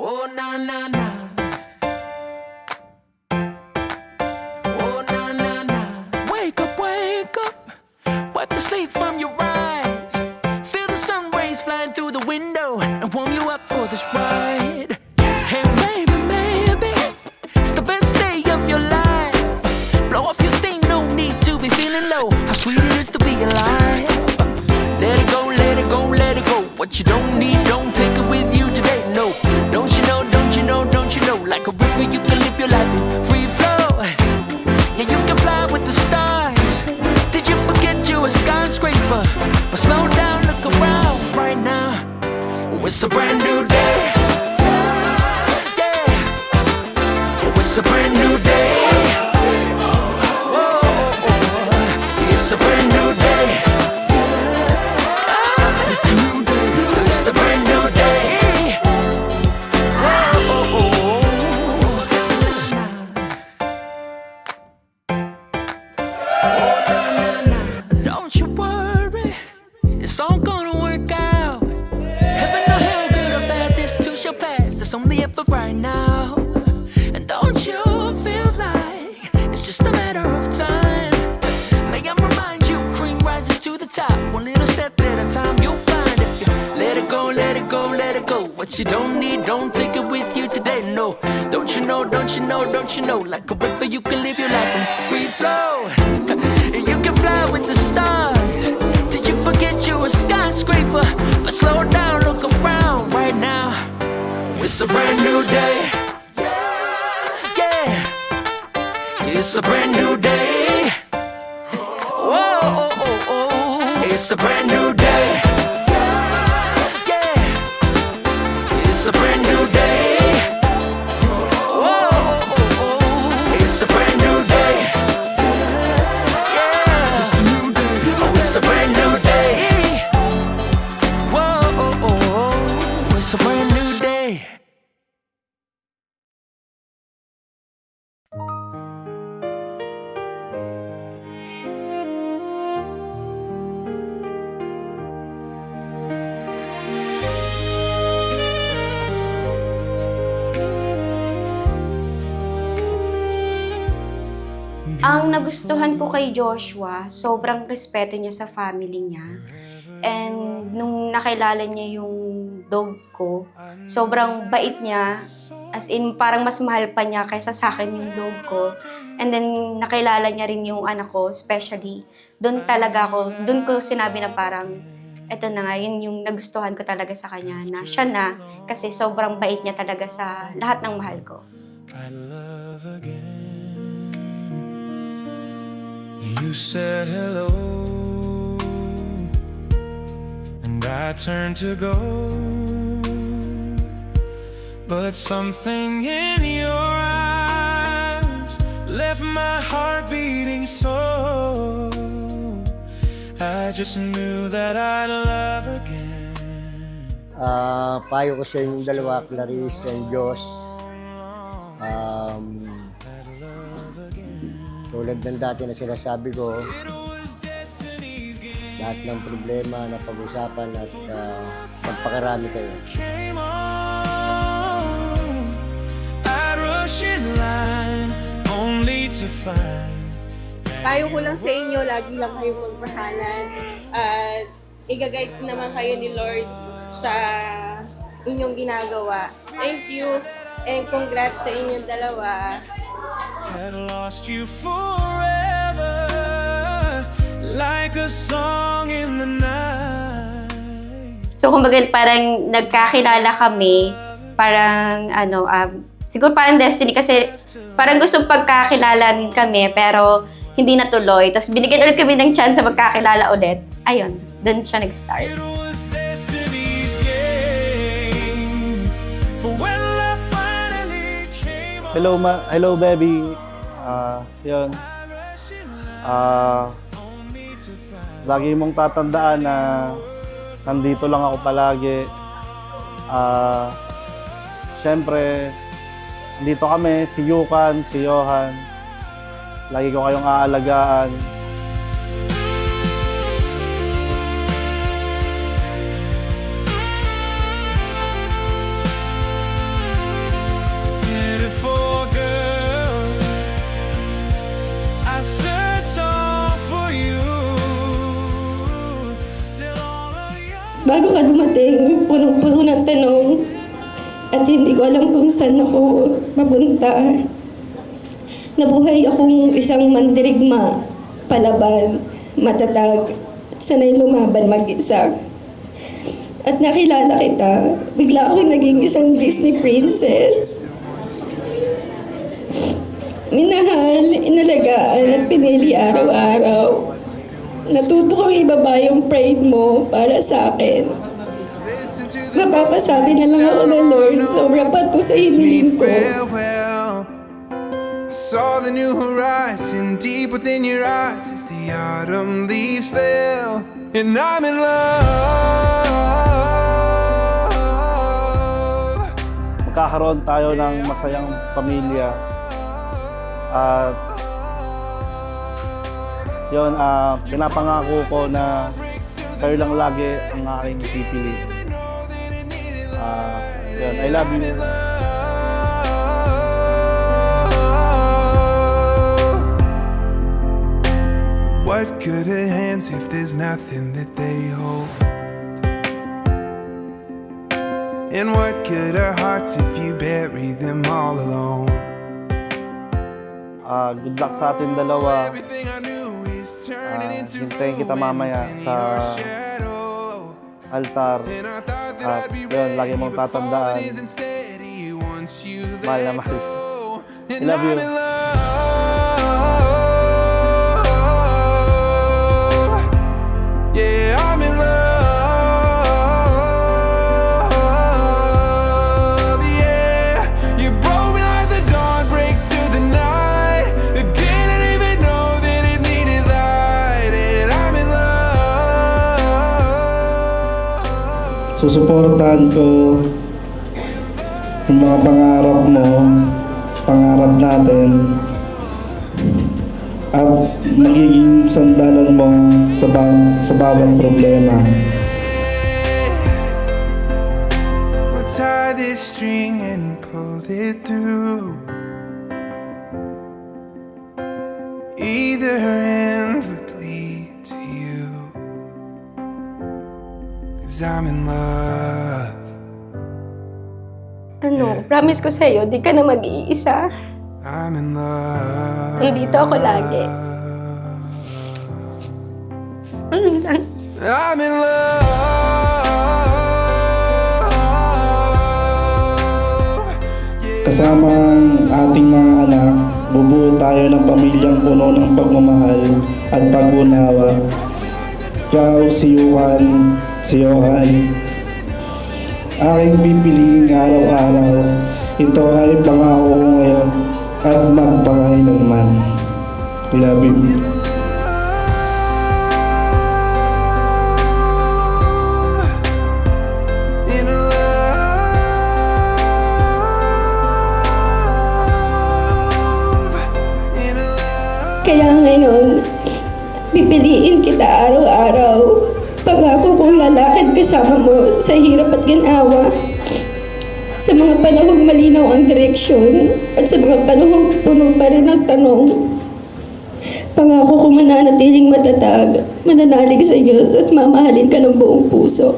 Oh na na na, oh na na na. Wake up, wipe the sleep from your eyes. Feel the sun rays flying through the window and warm you up for this ride. Hey maybe, maybe it's the best day of your life. Blow off your steam, no need to be feeling low. How sweet it is to be alive. Let it go, let it go, let it go. What you don't need, don't take it with you today. No, don't you know, don't you know, don't you know? Like a river, you can live your life in free flow. Yeah, you can fly with the stars. Did you forget you're a skyscraper? But slow down, look around right now. It's a brand new day. Yeah, it's a brand new day. Whoa, it's a brand new day. It's a new day. It's a brand new day. Don't you worry, it's all gonna work out. Heaven or hell, good or bad, this too shall pass. There's only ever right now. And don't you feel like it's just a matter of time? May I remind you, cream rises to the top. One little step at a time, you'll find if you let it go, let it go, let it go. What you don't need, don't take it with you today. No, don't you know, don't you know, don't you know? Like a river, you can live your life in free flow. You can fly with the stars. Did you forget you're a skyscraper? But slow down, look around right now. It's a brand new day. Yeah, it's a brand new day. Whoa, it's a brand new day. Yeah, it's a brand new day. Whoa, it's a brand new day. Yeah, it's a new day. Oh, it's a brand new day. Whoa, it's a brand new day. Ang nagustuhan ko kay Joshua, sobrang respeto niya sa family niya. And nung nakilala niya yung dog ko, sobrang bait niya. As in, parang mas mahal pa niya kaysa sa akin yung dog ko. And then, nakilala niya rin yung anak ko, especially. Doon ko sinabi na parang, eto na nga, yun yung nagustuhan ko talaga sa kanya, na siya na, kasi sobrang bait niya talaga sa lahat ng mahal ko. I love again. You said hello, and I turned to go, but something in your eyes left my heart beating so. I just knew that I'd love again. Payo ko sa inyong dalawa, Clarice and Josh. Tulad ng dati na sinasabi ko, lahat ng problema na pag-usapan at magpakarami kayo. Payo ko lang sa inyo, lagi lang kayo magmahalan at i-guide naman kayo ni Lord sa inyong ginagawa. Thank you and congrats sa inyong dalawa. Had lost you forever, like a song in the night. So, kumbaga parang nagkakilala kami, parang siguro parang destiny kasi parang gusto pagkakilalan kami pero hindi natuloy. Tapos binigyan ulit kami ng chance sa magkakilala ulit. Ayun, doon siya nag-start. It was destiny's game. For when love finally came on. Hello baby. Yun. Lagi mong tatandaan na nandito lang ako palagi. Siyempre, dito kami, si Yukan, si Johan. Lagi ko kayong aalagaan. Beautiful girl, I search all for you. Till all of your Bago ka dumating, punong-puno ng tanong at hindi ko alam kung saan ako mapunta. Nabuhay akong isang mandirigma, palaban, matatag, sanay lumaban mag-isa. At nakilala kita, bigla akong naging isang Disney princess. Minahal, inalagaan at pinili araw-araw. Natuto kong ibaba yung pride mo para sa akin. Mapapasabi na lang ako ng Lord, sobra pa to sa hiniling ko. farewell. I saw the new horizon deep within your eyes as the autumn leaves fell, and I'm in love. Magkakaroon tayo ng masayang pamilya. At yun, pinapangako ko na kayo lang lagi ang aking pipili. Yun, I love you. What good are hands if there's nothing that they hold? And what good are hearts if you bury them all alone? Good luck sa atin dalawa. Everything I knew is turning into Hintayin kita mamaya ruins in sa your shadow. altar. And I thought that At I'd be yun, lagi ready, mong but tatandaan. falling isn't steady once you Mahal na let mahal. go. I And love you. I'm in love. Yeah, I'm in love. Yeah, you broke me like the dawn breaks through the night. I didn't even know that it needed light. And I'm in love. Susuportahan ko yung mga pangarap mo, pangarap natin, at magiging sandalan mo sa bawat problema. We'll tie this string and pull it through. Either end would lead to you. 'Cause I'm in love. Ano, promise ko sa'yo, di ka na mag-iisa. I'm in love. Nandito ako lagi. Ano lang? I'm in love. Kasama ang ating mga anak, bubuo tayo ng pamilyang puno ng pagmamahal at pag-unawa. Ikaw, si Johan, aking pipiliing araw-araw. Ito ay pangako ko ngayon at magpakailanman. I love you. In love. Kaya ngayon, pipiliin kita araw-araw. Pangako kong lalakad kasama mo sa hirap at ginawa. Sa mga panahong malinaw ang direksyon at sa mga panahong puno pa rin ang tanong. Pangako kong mananatiling matatag, mananalig sa Diyos at mamahalin ka ng buong puso.